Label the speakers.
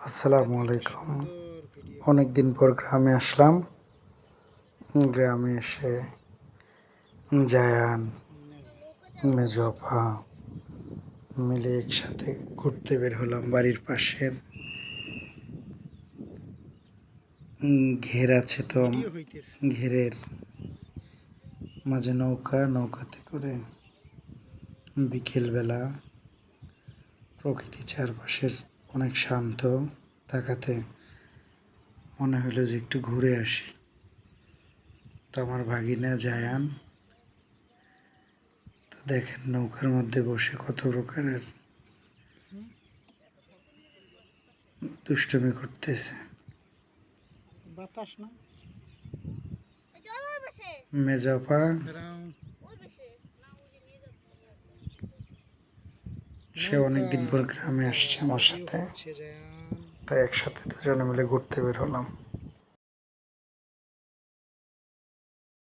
Speaker 1: আসসালামু আলাইকুম। অনেক দিন পর গ্রামে আসলাম। গ্রামে এসে জায়ান, মেজো আপা মিলে একসাথে ঘুরতে বের হলাম। বাড়ির পাশের ঘের আছে, তো ঘেরের মাঝে নৌকাতে করে বিকেলবেলা প্রকৃতি চারপাশের অনেক শান্ত থাকাতে মনে হলো যে একটু ঘুরে আসি। তো আমার ভাগিনা জায়ান তো দেখেন নৌকার মধ্যে বসে কত প্রকারের দুষ্টুমি করতেছে। মেজো আপা সে অনেকদিন পর গ্রামে আসছে আমার সাথে, তাই একসাথে দুজনে মিলে ঘুরতে বের হলাম।